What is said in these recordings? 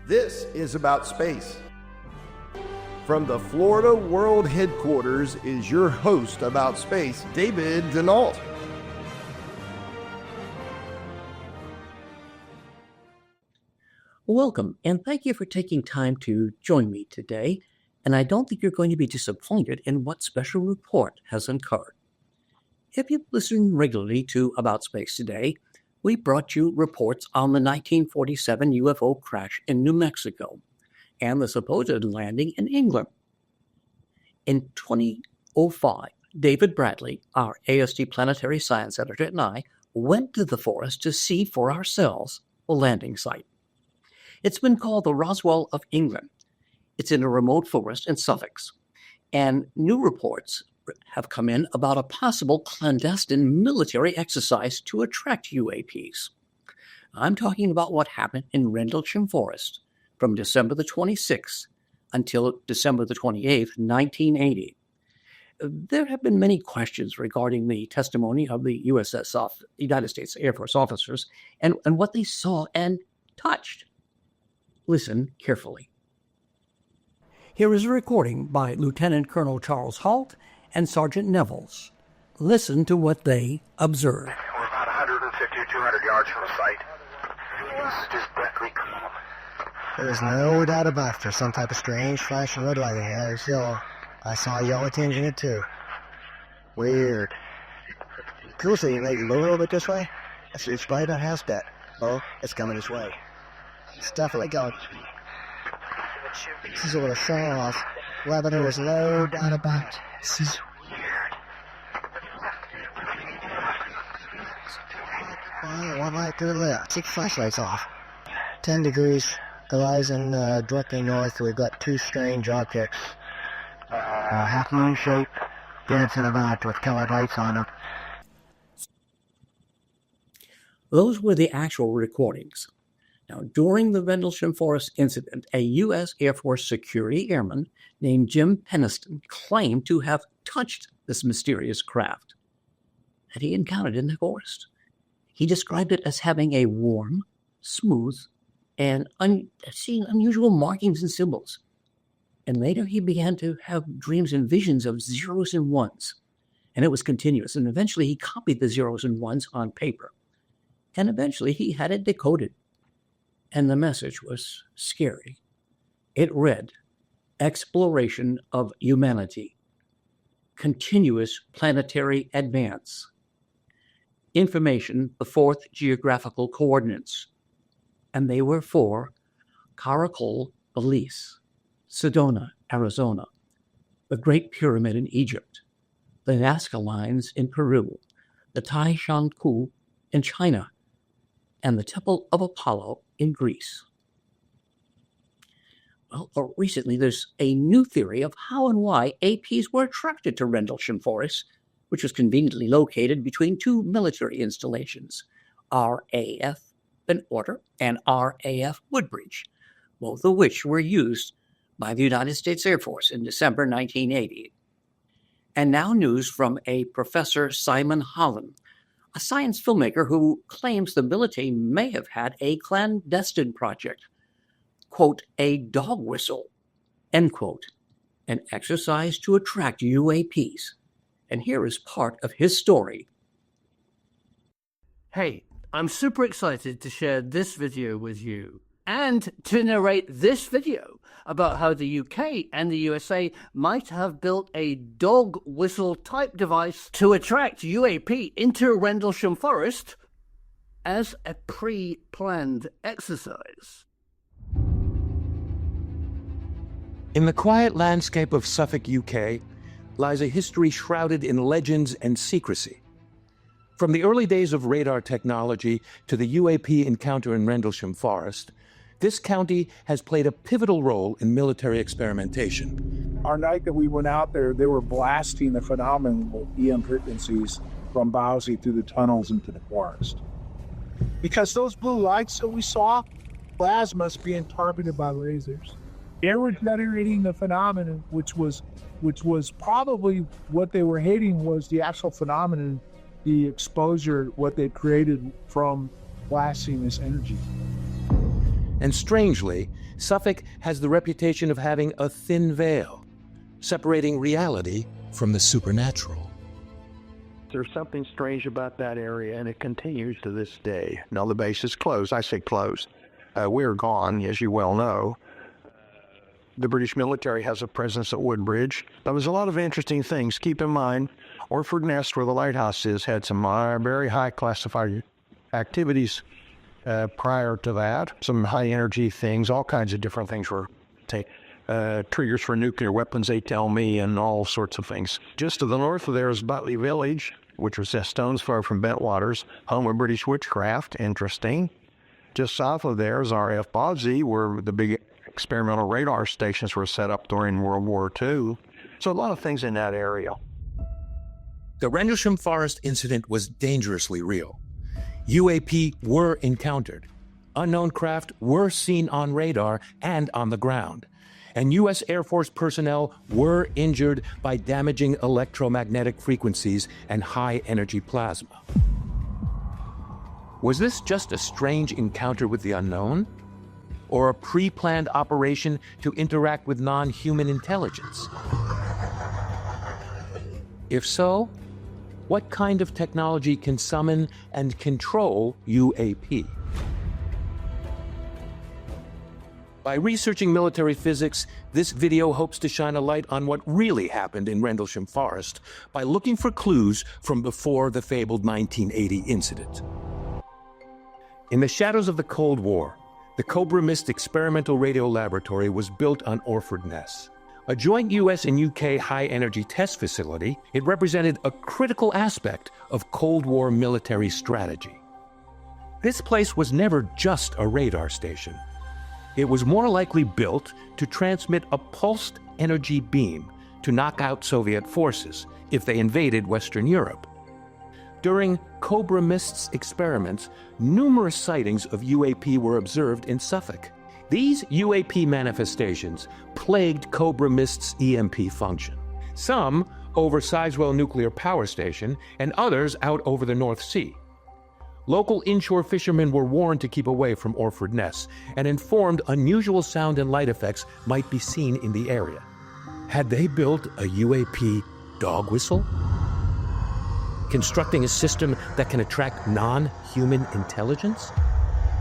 This is About Space. From the Florida World Headquarters is your host about space, David Denault. Welcome, and thank you for taking time to join me today. And I don't think you're going to be disappointed in what special report has uncovered. If you've listened regularly to About Space today, we brought you reports on the 1947 UFO crash in New Mexico and the supposed landing in England. In 2005, David Bradley, our ASD planetary science editor, and I went to the forest to see for ourselves the landing site. It's been called the Roswell of England. It's in a remote forest in Suffolk, and new reports have come in about a possible clandestine military exercise to attract UAPs. I'm talking about what happened in Rendlesham Forest from December the 26th until December the 28th, 1980. There have been many questions regarding the testimony of the United States Air Force officers and what they saw and touched. Listen carefully. Here is a recording by Lieutenant Colonel Charles Halt and Sergeant Nevels. Listen to what they observed. We're about 150 or 200 yards from the site. This is just deathly calm. There's no doubt about it. There's some type of strange flashing red light in there. There's yellow. I saw a yellow tinge in it too. Weird. Cool, so you maybe move a little bit this way? It's right on house bet. Oh, it's coming this way. It's definitely going. This is a little show-off. Whether there was no doubt about it. This is weird. One light to the left. Take flashlights off. 10 degrees. Horizon directly north. We've got two strange objects. Half moon shape. Dead to the right with colored lights on them. Those were the actual recordings. Now, during the Rendlesham Forest incident, a U.S. Air Force security airman named Jim Peniston claimed to have touched this mysterious craft that he encountered in the forest. He described it as having a warm, smooth, and seeing unusual markings and symbols. And later he began to have dreams and visions of zeros and ones. And it was continuous. And eventually he copied the zeros and ones on paper. And eventually he had it decoded. And the message was scary. It read, "Exploration of humanity. Continuous planetary advance. Information, the fourth geographical coordinates." And they were for Caracol, Belize, Sedona, Arizona, the Great Pyramid in Egypt, the Nazca Lines in Peru, the Taishanku in China, and the Temple of Apollo in Greece. Well, recently there's a new theory of how and why APs were attracted to Rendlesham Forest, which was conveniently located between two military installations, RAF in Order and RAF Woodbridge, both of which were used by the United States Air Force in December 1980. And now news from a Professor Simon Holland, a science filmmaker who claims the military may have had a clandestine project, quote, a dog whistle, end quote, an exercise to attract UAPs. And here is part of his story. Hey, I'm super excited to share this video with you and to narrate this video about how the UK and the USA might have built a dog whistle type device to attract UAP into Rendlesham Forest as a pre-planned exercise. In the quiet landscape of Suffolk, UK, lies a history shrouded in legends and secrecy. From the early days of radar technology to the UAP encounter in Rendlesham Forest, this county has played a pivotal role in military experimentation. Our night that we went out there, they were blasting the phenomenal EM frequencies from Bowsy through the tunnels into the forest. Because those blue lights that we saw, plasma's being targeted by lasers. They were generating the phenomenon, which was probably what they were hating was the actual phenomenon, the exposure, what they created from blasting this energy. And strangely, Suffolk has the reputation of having a thin veil, separating reality from the supernatural. There's something strange about that area, and it continues to this day. Now, the base is closed. I say closed. We're gone, as you well know. The British military has a presence at Woodbridge. There was a lot of interesting things. Keep in mind, Orford Nest, where the lighthouse is, had some very high classified activities prior to that. Some high energy things, all kinds of different things were triggers for nuclear weapons, they tell me, and all sorts of things. Just to the north of there is Butley Village, which was a stone's throw from Bentwaters, home of British witchcraft. Interesting. Just south of there is RF Bodsey, where the big experimental radar stations were set up during World War II. So a lot of things in that area. The Rendlesham Forest incident was dangerously real. UAP were encountered. Unknown craft were seen on radar and on the ground. And U.S. Air Force personnel were injured by damaging electromagnetic frequencies and high-energy plasma. Was this just a strange encounter with the unknown? Or a pre-planned operation to interact with non-human intelligence? If so, what kind of technology can summon and control UAP? By researching military physics, this video hopes to shine a light on what really happened in Rendlesham Forest by looking for clues from before the fabled 1980 incident. In the shadows of the Cold War, the Cobra Mist Experimental Radio Laboratory was built on Orford Ness. A joint U.S. and U.K. high-energy test facility, it represented a critical aspect of Cold War military strategy. This place was never just a radar station. It was more likely built to transmit a pulsed energy beam to knock out Soviet forces if they invaded Western Europe. During Cobra Mist's experiments, numerous sightings of UAP were observed in Suffolk. These UAP manifestations plagued Cobra Mist's EMP function. Some over Sizewell Nuclear Power Station and others out over the North Sea. Local inshore fishermen were warned to keep away from Orford Ness and informed unusual sound and light effects might be seen in the area. Had they built a UAP dog whistle? Constructing a system that can attract non-human intelligence?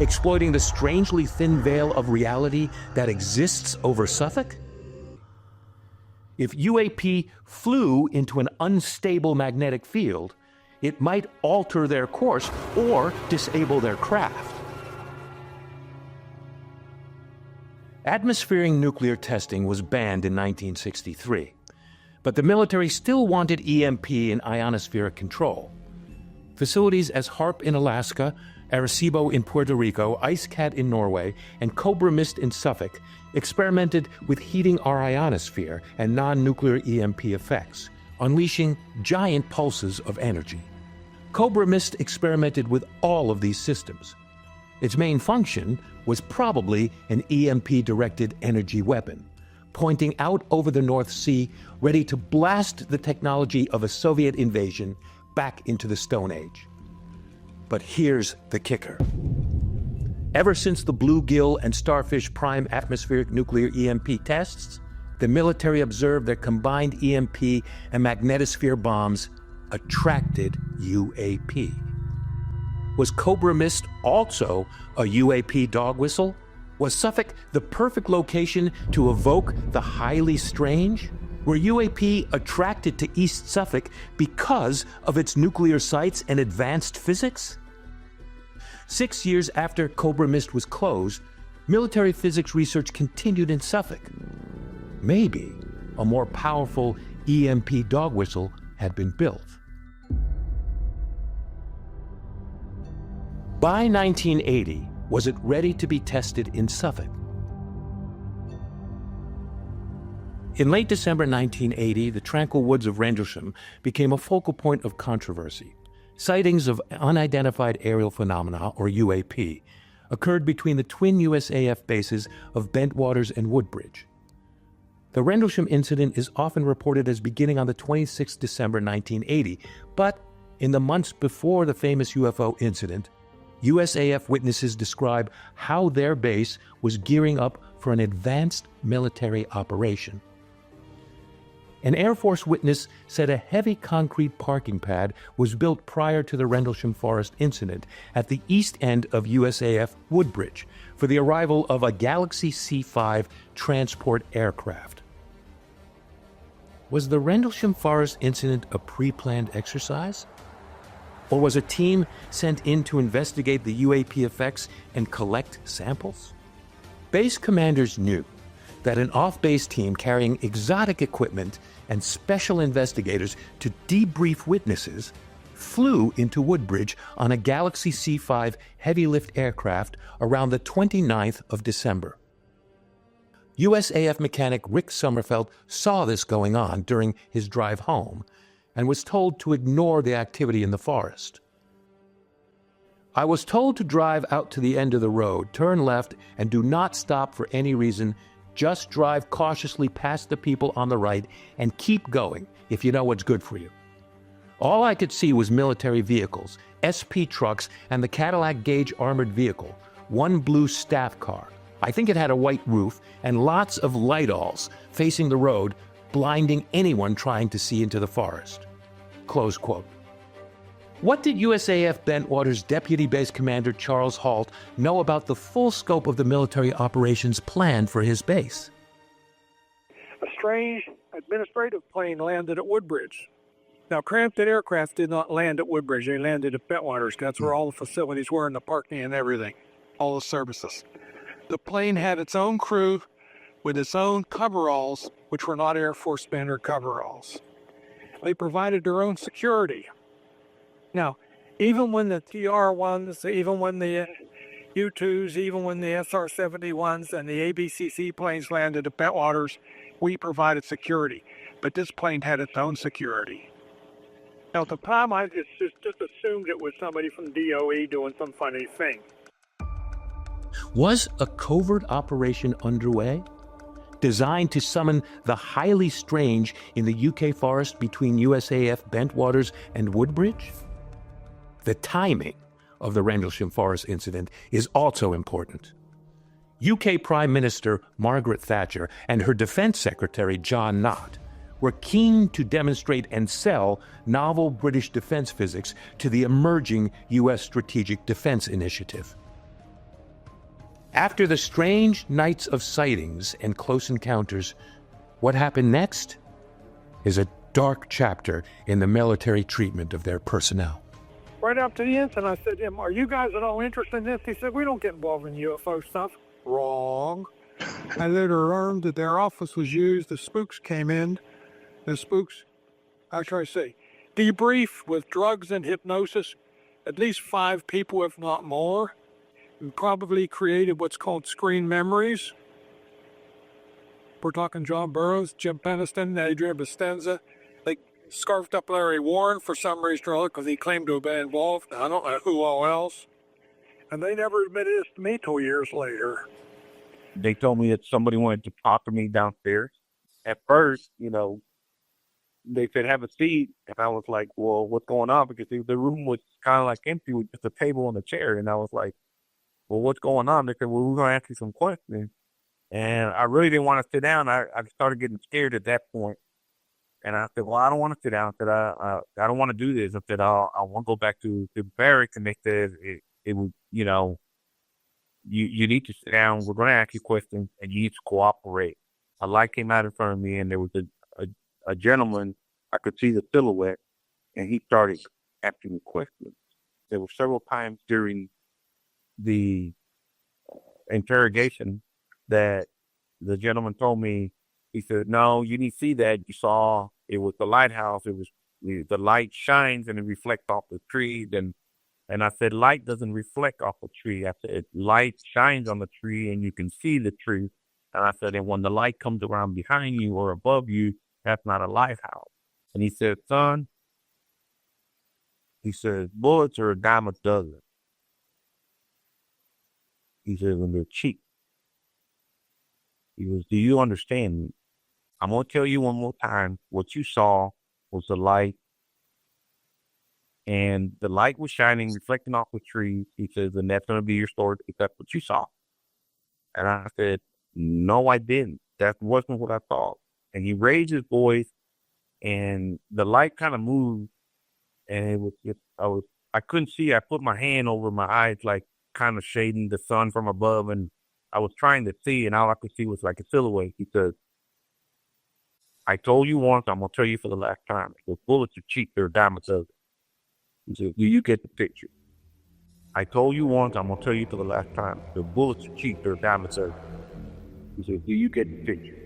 Exploiting the strangely thin veil of reality that exists over Suffolk? If UAP flew into an unstable magnetic field, it might alter their course or disable their craft. Atmospheric nuclear testing was banned in 1963, but the military still wanted EMP and ionospheric control. Facilities as HARP in Alaska, Arecibo in Puerto Rico, IceCat in Norway, and Cobra Mist in Suffolk experimented with heating our ionosphere and non-nuclear EMP effects, unleashing giant pulses of energy. Cobra Mist experimented with all of these systems. Its main function was probably an EMP-directed energy weapon, pointing out over the North Sea, ready to blast the technology of a Soviet invasion back into the Stone Age. But here's the kicker. Ever since the Bluegill and Starfish Prime atmospheric nuclear EMP tests, the military observed their combined EMP and magnetosphere bombs attracted UAP. Was Cobra Mist also a UAP dog whistle? Was Suffolk the perfect location to evoke the highly strange? Were UAP attracted to East Suffolk because of its nuclear sites and advanced physics? 6 years after Cobra Mist was closed, military physics research continued in Suffolk. Maybe a more powerful EMP dog whistle had been built. By 1980, was it ready to be tested in Suffolk? In late December 1980, the tranquil woods of Rendlesham became a focal point of controversy. Sightings of unidentified aerial phenomena, or UAP, occurred between the twin USAF bases of Bentwaters and Woodbridge. The Rendlesham incident is often reported as beginning on the 26th December 1980, but in the months before the famous UFO incident, USAF witnesses describe how their base was gearing up for an advanced military operation. An Air Force witness said a heavy concrete parking pad was built prior to the Rendlesham Forest incident at the east end of USAF Woodbridge for the arrival of a Galaxy C-5 transport aircraft. Was the Rendlesham Forest incident a pre-planned exercise? Or was a team sent in to investigate the UAP effects and collect samples? Base commanders knew that an off-base team carrying exotic equipment and special investigators to debrief witnesses flew into Woodbridge on a Galaxy C-5 heavy-lift aircraft around the 29th of December. USAF mechanic Rick Sommerfeld saw this going on during his drive home and was told to ignore the activity in the forest. "I was told to drive out to the end of the road, turn left, and do not stop for any reason. Just drive cautiously past the people on the right and keep going if you know what's good for you." All I could see was military vehicles, SP trucks, and the Cadillac Gage armored vehicle, one blue staff car. I think it had a white roof, and lots of light-alls facing the road, blinding anyone trying to see into the forest. Close quote. What did USAF Bentwater's Deputy Base Commander Charles Halt know about the full scope of the military operations planned for his base? A strange administrative plane landed at Woodbridge. Now, Crampton Aircraft did not land at Woodbridge. They landed at Bentwaters. That's where all the facilities were and the parking and everything, all the services. The plane had its own crew with its own coveralls, which were not Air Force standard coveralls. They provided their own security. Now, even when the TR-1s, even when the U-2s, even when the SR-71s and the ABCC planes landed at Bentwaters, we provided security. But this plane had its own security. Now, at the time, I just assumed it was somebody from DOE doing some funny thing. Was a covert operation underway, designed to summon the highly strange in the UK forest between USAF Bentwaters and Woodbridge? The timing of the Rendlesham Forest incident is also important. UK Prime Minister Margaret Thatcher and her Defense Secretary John Nott were keen to demonstrate and sell novel British defense physics to the emerging US Strategic Defense Initiative. After the strange nights of sightings and close encounters, what happened next is a dark chapter in the military treatment of their personnel. Right up to the incident, I said to him, "Are you guys at all interested in this?" He said, "We don't get involved in UFO stuff." Wrong. I later learned that their office was used. The spooks came in. The spooks, how should I say, debrief with drugs and hypnosis, at least 5 people, if not more. And probably created what's called screen memories. We're talking John Burroughs, Jim Peniston, Adrian Bastenza. They scarfed up Larry Warren for some reason or other because he claimed to have been involved. I don't know who all else. And they never admitted this to me till years later. They told me that somebody wanted to talk to me downstairs. At first, they said, "Have a seat." And I was like, "Well, what's going on?" Because the room was kind of like empty with just a table and a chair. And I was like, "Well, what's going on?" They said, "Well, we're going to ask you some questions." And I really didn't want to sit down. I started getting scared at that point. And I said, "Well, I don't want to sit down." I said, I don't want to do this. I said, I want to go back to the barracks. And they said, it was, you need to sit down. We're going to ask you questions and you need to cooperate. A light came out in front of me and there was a gentleman. I could see the silhouette and he started asking me questions. There were several times during the interrogation that the gentleman told me, he said, "No, you didn't see that. You saw it was the lighthouse. It was the light shines and it reflects off the trees." And I said, "Light doesn't reflect off a tree." I said, "Light shines on the tree and you can see the tree." And I said, "And when the light comes around behind you or above you, that's not a lighthouse." And he said, "Son," he said, "bullets are a dime a dozen." He said, "When they're cheap." He goes, "Do you understand me? I'm going to tell you one more time. What you saw was the light and the light was shining, reflecting off the trees. He says, and that's going to be your story because that's what you saw. And I said, no, I didn't. That wasn't what I saw. And he raised his voice, and the light kind of moved, and I couldn't see. I put my hand over my eyes, like kind of shading the sun from above, and I was trying to see, and all I could see was like a silhouette. He said, I told you once, I'm going to tell you for the last time. The bullets are cheap, they're a dime a dozen. He said, do you get the picture? I told you once, I'm going to tell you for the last time. The bullets are cheap, they're a dime a dozen. He said, do you get the picture?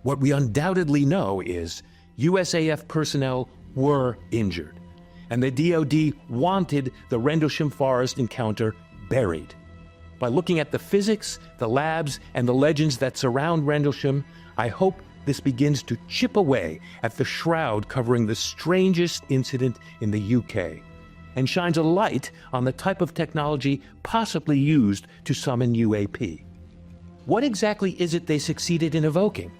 What we undoubtedly know is USAF personnel were injured, and the DoD wanted the Rendlesham Forest encounter buried. By looking at the physics, the labs, and the legends that surround Rendlesham, I hope this begins to chip away at the shroud covering the strangest incident in the UK, and shines a light on the type of technology possibly used to summon UAP. What exactly is it they succeeded in evoking?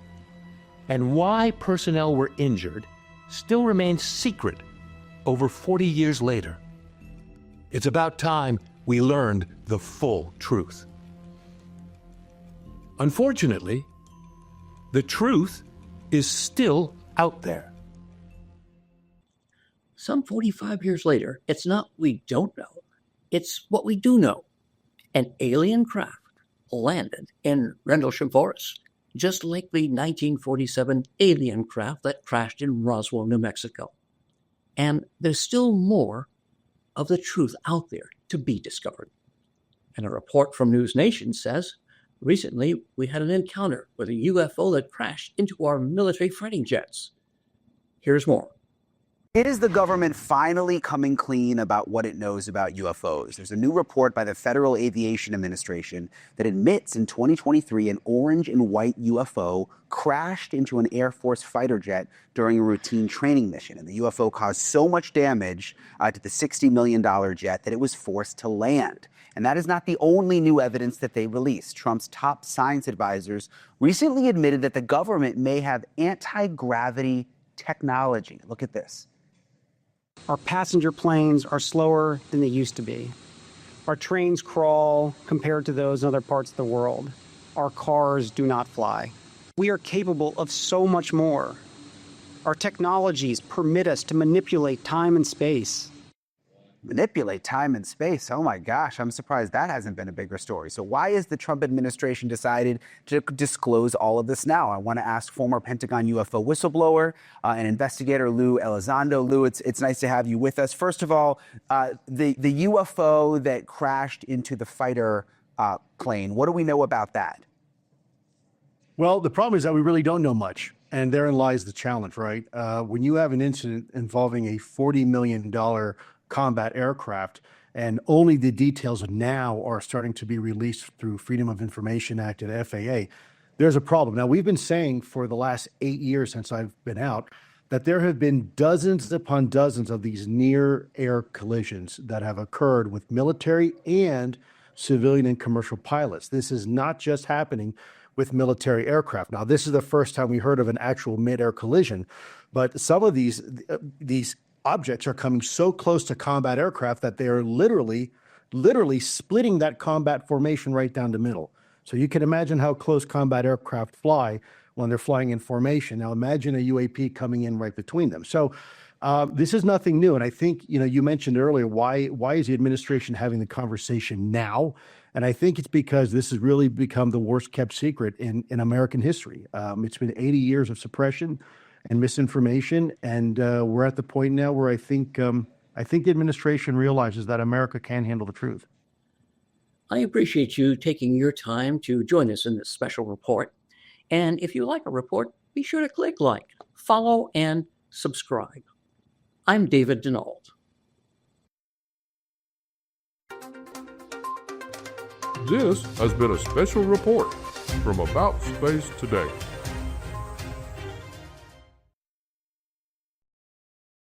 And why personnel were injured still remains secret over 40 years later. It's about time we learned the full truth. Unfortunately, the truth is still out there. Some 45 years later, it's not we don't know, it's what we do know. An alien craft landed in Rendlesham Forest, just like the 1947 alien craft that crashed in Roswell, New Mexico. And there's still more of the truth out there to be discovered. And a report from News Nation says, recently we had an encounter with a UFO that crashed into our military fighting jets. Here's more. Is the government finally coming clean about what it knows about UFOs? There's a new report by the Federal Aviation Administration that admits in 2023 an orange and white UFO crashed into an Air Force fighter jet during a routine training mission. And the UFO caused so much damage to the $60 million jet that it was forced to land. And that is not the only new evidence that they released. Trump's top science advisors recently admitted that the government may have anti-gravity technology. Look at this. Our passenger planes are slower than they used to be. Our trains crawl compared to those in other parts of the world. Our cars do not fly. We are capable of so much more. Our technologies permit us to manipulate time and space. Manipulate time and space. Oh my gosh, I'm surprised that hasn't been a bigger story. So why has the Trump administration decided to disclose all of this now? I want to ask former Pentagon UFO whistleblower and investigator Lou Elizondo. Lou, it's nice to have you with us. First of all, the UFO that crashed into the fighter plane, what do we know about that? Well, the problem is that we really don't know much. And therein lies the challenge, right? When you have an incident involving a $40 million combat aircraft, and only the details now are starting to be released through Freedom of Information Act at FAA, there's a problem. Now, we've been saying for the last 8 years since I've been out that there have been dozens upon dozens of these near-air collisions that have occurred with military and civilian and commercial pilots. This is not just happening with military aircraft. Now, this is the first time we heard of an actual mid-air collision, but some of these objects are coming so close to combat aircraft that they are literally splitting that combat formation right down the middle. So you can imagine how close combat aircraft fly when they're flying in formation. Now imagine a UAP coming in right between them. So this is nothing new. And I think, you mentioned earlier, why is the administration having the conversation now? And I think it's because this has really become the worst kept secret in American history. It's been 80 years of suppression and misinformation, and we're at the point now where I think the administration realizes that America can handle the truth. I appreciate you taking your time to join us in this special report. And if you like a report, be sure to click like, follow, and subscribe. I'm David Denault. This has been a special report from About Space Today.